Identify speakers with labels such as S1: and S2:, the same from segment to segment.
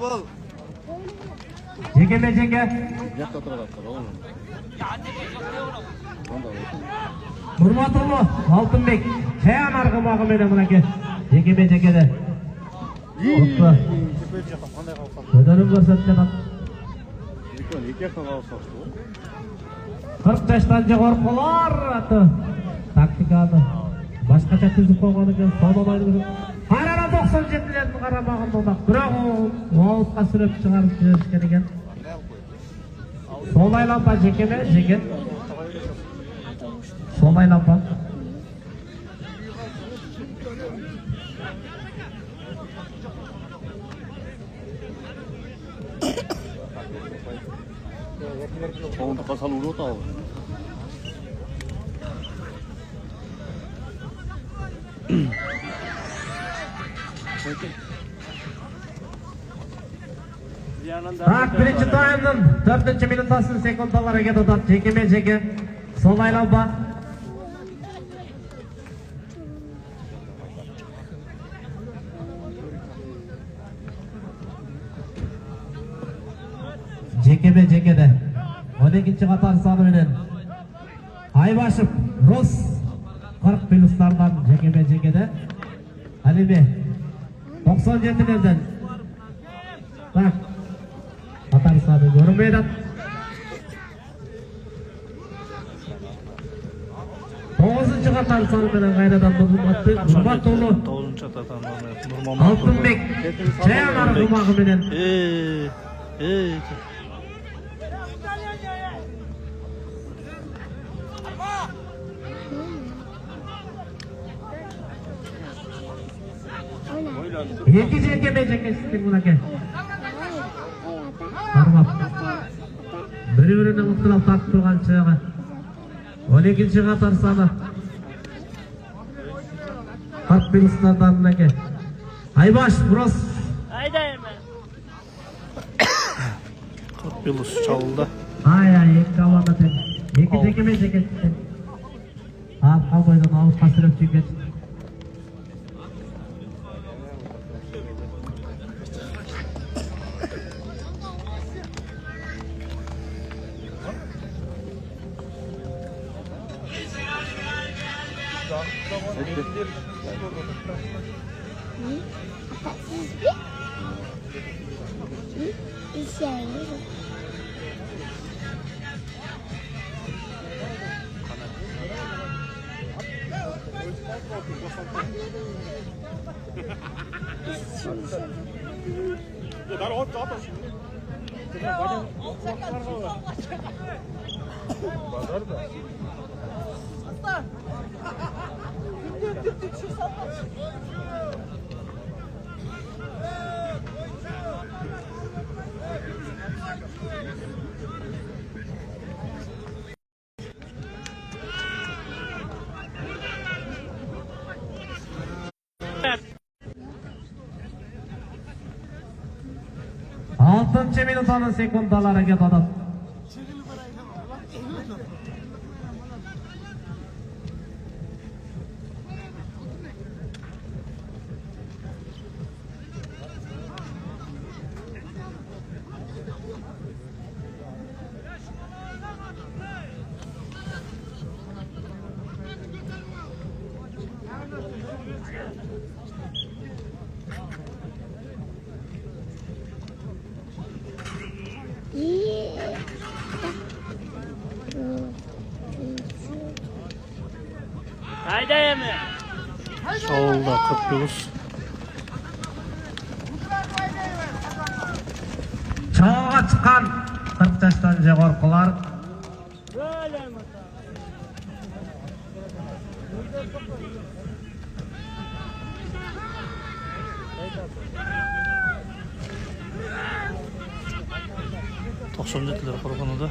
S1: бол.
S2: Жеке.
S1: Жақта тұрады ғой.
S2: Нұрматұлы Алтынбек Жаян арғымағы менен мынакей. Жекеде. Өдөрүн көрсөткен ат. 40 жаштан жогоркулар аты. Тактиканы башкача түзүп койгон экен. Сонун Арара 97-лердин карамагында да. Бирок оозга сүрөп чыгарып жиберишкен экен. Сол айланба жеке. Сол айланба.
S1: Оңдыққа салуын отау.
S2: Так, birinchi taymning 4-minutasin sekundalariga dodab jeke. Sol aylanba. Jekede. 12-chi qator soni bilan Aybashov Rus 40 pluslardan jekede. Alibe 97'lerden. Tak. Qator soni ko'rinmaydi. 9-chi qator soni bilan qaytadan Nurmato'g'li
S3: 9-chi qatordan
S2: Алтынбек Жаян арғымағы менен Екі жекесіздің мұнеке. Қармап. Бірі-біріне мұқтырал тартып тұрған чаяға. 12-ші қатар саны. 40 пилыстардан мұнеке. Айбаш, бұрыс.
S4: Айдайым.
S3: 40 пилыс çalıldı.
S2: Екі команда тең. Екі жекесіздің. Артқа бойдан ауызға сүріп жекет. Altıncı minutanın sekundaları gidiyor.
S4: Айдайым.
S3: Çalıldı 40 pilus.
S2: Çoğuğa çıkan 40 yaştan jogorkular.
S3: To'qsonjettilar Qo'rg'onida.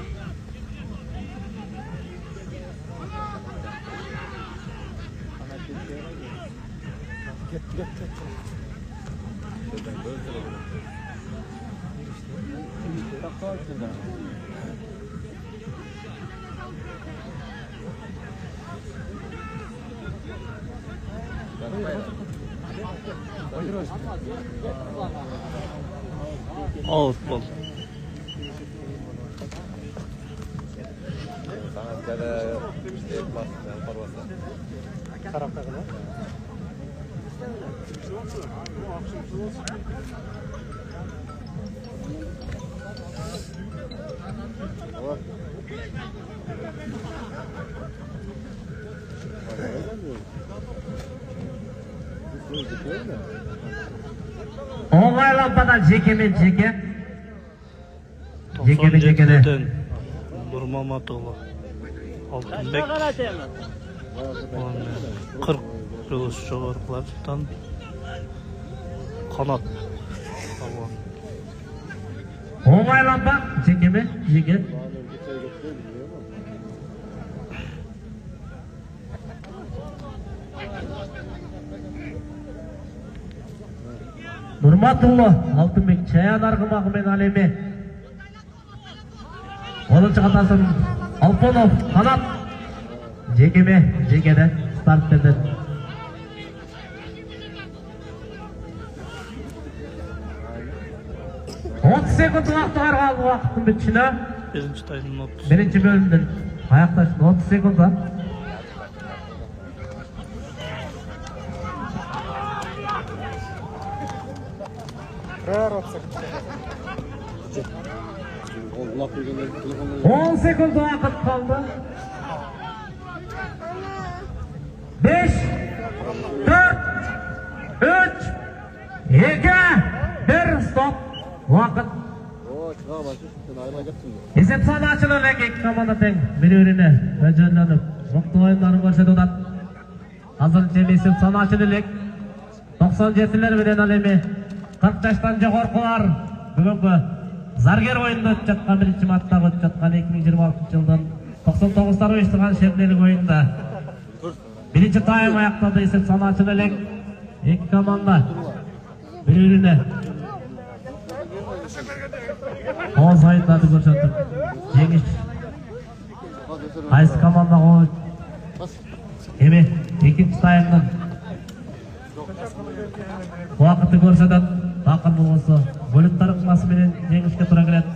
S3: Out болды.
S2: Оңайланбада жекемен жеке.
S3: 97-ден Нұрмаматұлы Алтынбек 40 плюс жоғарғылардан Қанат
S2: Оңайланба жекемен жеке. Нұрматұлы Алтынбек Чаян арғымағымен алеме. 10-шы қатасын Алпонов Қанат жекеме жекеді старт берді. 30 секунд уақыт қалды уақыттың бітішіне.
S3: Бірінші тайының 30.
S2: Бірінші бөлімдің аяқташын 30 секунд var.
S1: Kulak bilgileri telefonla
S2: 10 sekund uақыт қалды. 5, 4, 3, 2, 1, стоп. Уақыт.
S1: çığa başlıyor. Sen ayrılacaksın.
S2: Есеп саны ашылып екі команда тең бір-біріне жөнленіп мықты ойындарын көрсетіп жатады. Қазірше есеп саны ашылып 97-лер менен ал эми 40 жаштан жогоркулар бүгүнкү заргер ойунда өтүп жаткан биринчи маттагы өтүп жаткан 2026 жылдын 99-тар уюштурган шемберлик ойунда биринчи тайм аякталды. Есеп саны ашылып элек эки команда бір-біріне Oğuz oyunları görüşüldük. Жеңіс Qaysı komanda qo'ydi? Emi, ikkinchi taymdan vaqtni ko'rsatadi. Taqim bo'lsa, bo'lib tarqamasi bilan jengishga to'g'ri keladi.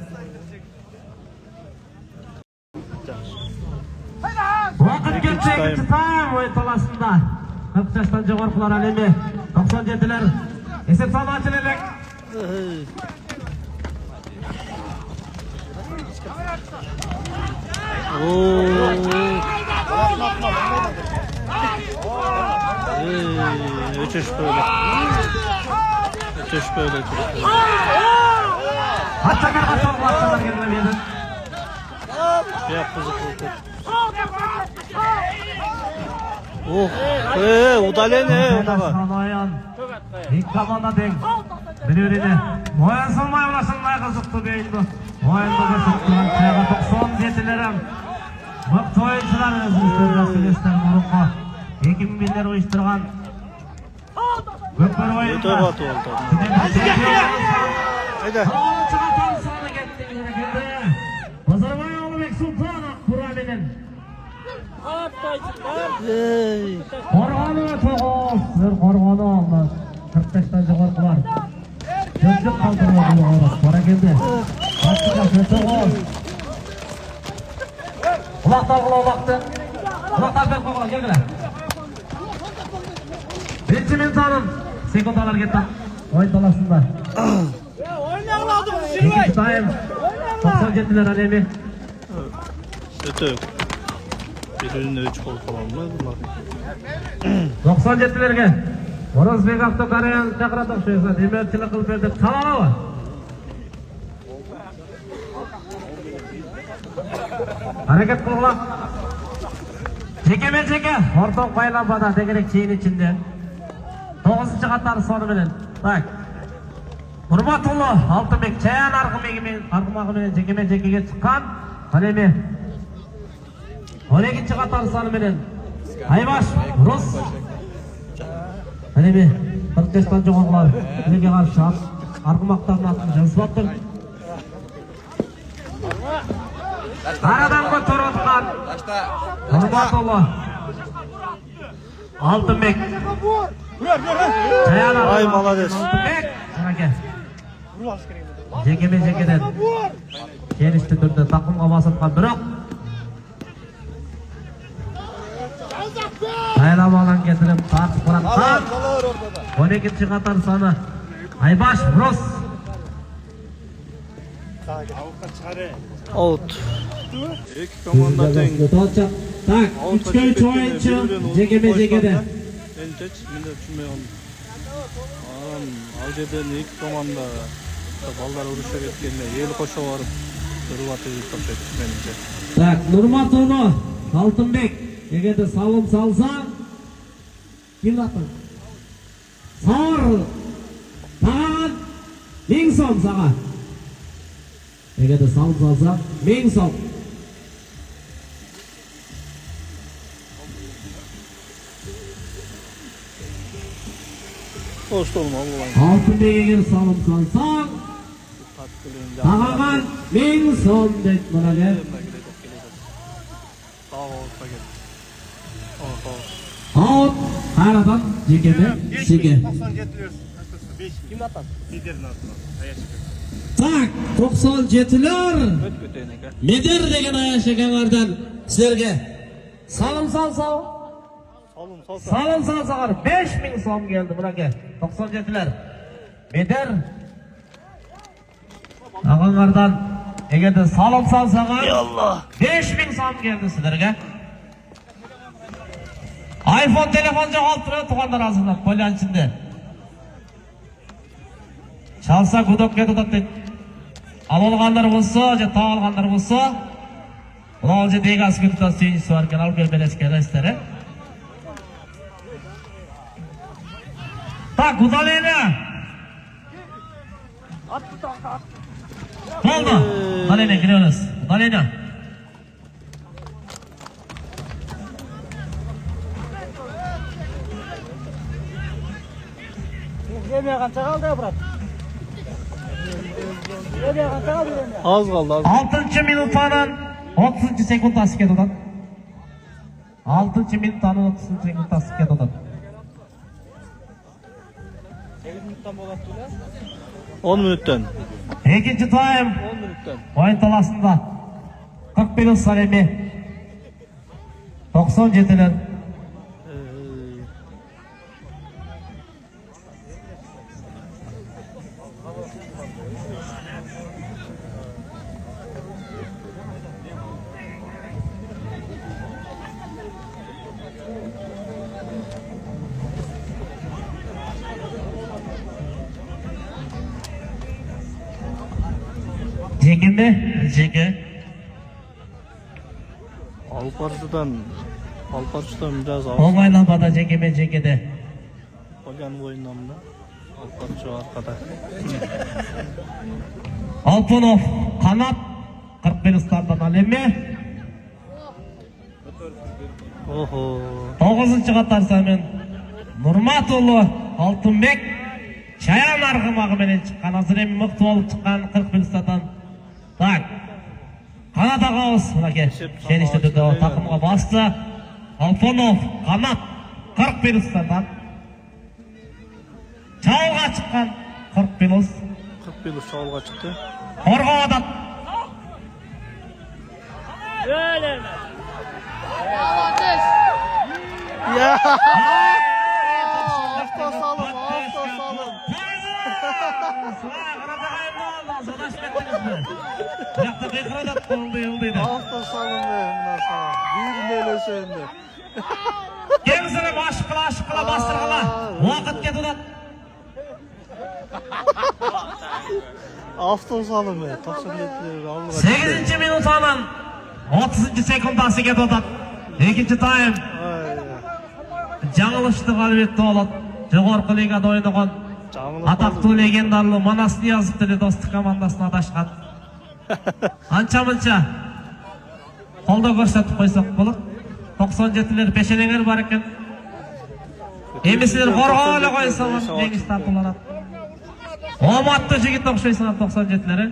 S2: Vaqt ketdi ikkinchi taym o'yin to'lasida. 40 yoshdan jo'g'orqilar Emi, 97lar esep soni ochilib.
S3: Ötüş böyle. Ötüş böyle.
S2: Hatta kadar başlar gelmedi.
S3: Yap kızı. Udalene ona bak.
S2: İlk komanda teң. Bir-birine oynansılmay ulaşılmay kızıktı beyinді. Oyunda көрсөтүлгөн чайга 97-лерим мыкты oyuncular өзүбүздөн Расулестен мурунку 2000-лер уюштурган көпөр oyunda.
S3: Haydi.
S2: Назарбай Алыбек Султанов тура менен. Коргону 9, коргону алды. 45-тан жогоркулар. Gözlük kaldırmadı olarak para geldi. Başlıca kötü ol. Ulaklar kula ulaktı. Ulaklar ben kovala gel gele. Birinci mintanın sekundalar gitti. Oyun dolasında. İkinci tayım. 97'ler alemi.
S3: Öte yok. Birinin 3 kol falan mı?
S2: 97'lerge. Orozbek Avtokaryan chaqiradik shu yerda demirchilik qilib berdi. Qalava. Harakat qilinglar. Jeke-jeke o'rtoq baylanmada degandek cheyin ichinde. 9-chi qator soni bilan. Tak. Nurmatullo Алтынбек Чаян аргымагы менен жеке-жекеге чыккан. Ал эми 12-чи qator soni bilan Айбаш Рус Әнеме, 45-тан жоғарғылар неге қаршы арғымақтарын атын жазып аттыр. Арадан көтеріп отқан Нұрматұлы Алтынбек
S3: Ай, молодец.
S2: Алтынбек жекеме-жекеден келішті түрде тақымға басылған, бірақ Айлам алан кетіріп тартып қыраттан 12-ші қатар саны Айбаш Брос.
S3: Аут. Екі команда тең.
S2: Так, 3-ке 3 ойыншы жекеме-жекеде.
S3: Энчеч, мен де түсінмей қалдым. Ал жерден екі команда балдар ұрыша кеткенде ел қоша барып тұрып атып ұқсайды меніңше.
S2: Так, Нұрматұлы Алтынбек егерде салым салса келатын. Сауыр таған 1000 сом саға. Егерде салым салса 1000 сом.
S3: Қош толым алуан.
S2: Алтынбек егер салым салсаң тағаған 1000 сом дейді мұнаге. Аут қарадан жекеме жеке. Так, 97-лер Медер деген аяшекеңерден сіздерге салым салсау. Салым салсағар 5000 сом келді мұнаге. 97-лер Медер ағаңардан егерде салым салсағар 5000 сом келді сіздерге. iPhone telefon жоғалып тұрады туғандар азында полян ішінде. Çalsa gudok кетіп дейді. Ал олғандар болса, же тағы алғандар болса, ол же дейгі асып кетіп сүйіншісі бар екен, алып береске рәстері. Так, удаление. Болды. Удаление кіреміз. Удаление.
S3: Az қалды, az.
S2: 6-шы минутанан 30-шы секунд асып кетіп. 6-шы минутанан 30-шы секунд асып кетіп.
S3: 10 минуттан.
S2: Екінші тайм.
S3: 10 минуттан.
S2: Ойын таласында 40 минут салеме 97-лер. Жекеме? Жеке.
S3: Алпаршыдан biraz az.
S2: Оңайланбада жекеме жекеде.
S3: Полян ойыннамда. Алпаршы арқада.
S2: Алтынов қанат 41 стардан алеме.
S3: Охо.
S2: 9-шы қатар самен Нұрматұлы Алтынбек Шаян арғымағы менен шыққан. Азыр емен мұқты болып шыққан 41 стардан. Так, қанат ағауыз мұнаке шенішті түрде тақымға басты. Алтынов қанат 41 стардан шауылға шыққан 41
S3: шауылға шықты.
S2: Қорғау адат.
S3: Автосалым.
S2: Жақта қиқырадат қолыңды елдейді.
S3: Автосалым мына саған. Бірін өлесенді.
S2: Кеңсірім ашық қыла, бастырғыла. Уақыт кетудат.
S3: Автосалым
S2: 8-ші минутанан 30-ші секундасы кетудат. Екінші тайм. Жаңылышты қалбетті олат. Жоғарғы лигада ойнаған атақты легендарлы Манас Ниязов тілі достық командасына адашқан. Анша-мұнша қолда көрсетіп қойсақ болып. 97-лер пешенеңер бар екен. Емесілер қорғауылы қойсаған жеңіс тартыланады. Оматты жігіт оқшайсынан 97-лері.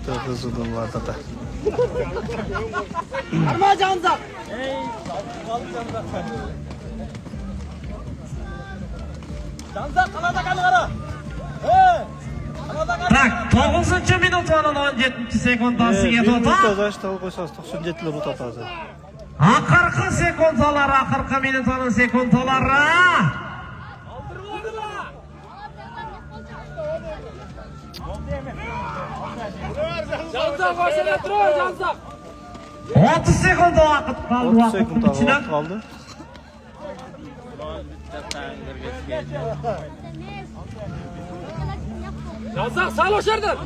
S3: Қызыдың ватата.
S4: Арма жанзақ!
S2: Так, 9 minut olan 17 sekundası
S3: 1
S2: yedi
S3: minutda
S2: ota.
S3: жашты койсоңуз 97 утат азыр.
S2: Akırkı sekundalar, akırkı minutanın sekundaları.
S4: Jansak başına dur Jansak.
S2: 30 sekund vakit kaldı
S3: 30
S2: vakitin
S3: sekund
S2: içine.
S3: vaqt qoldi.
S4: Jansak sal o yerden.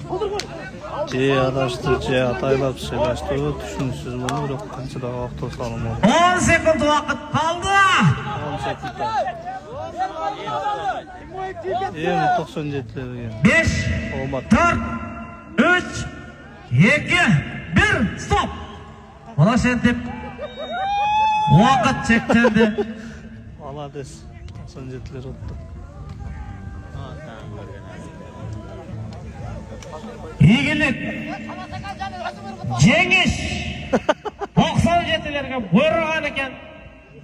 S3: Же адашты, же атайлап шайлашты. Түшүнүксүз болду, бирок канча да вакыт салынмады.
S2: 10 sekund vakit kaldı.
S3: 10 секундда. Эми 97лерге.
S2: 5,
S3: Olmadı.
S2: 4, 3, 2, 1, stop. Ona şentip. Vakit çekildi.
S3: Молодец. 97лер отты.
S2: İyilik, cengiş, 97'lerge buyurgan eken,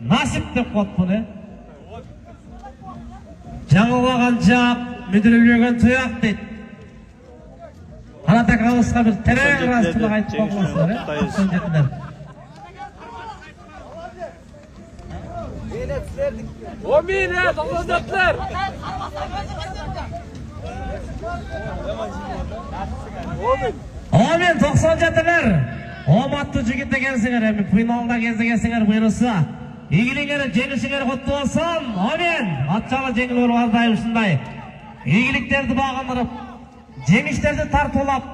S2: nasip dep koyup bunu. Жаңылаған жақ, мүдірілген тұяқ дейді. Қанат ақалысқа бір тірек растылық айтып қалмасылар, 97'ler.
S4: O mine toplanacaklar.
S2: Amin 97'ler. Omatlı jigit ekensingер, эми финалда кездегенсиңер буйруса. Ийгилиңер, жеңишиңер куттуу болсун. Amin. Атчалы жеңил болуп алдайым ушундай. Ийгиликтерди багындырып, жеңиштерди тартуулап,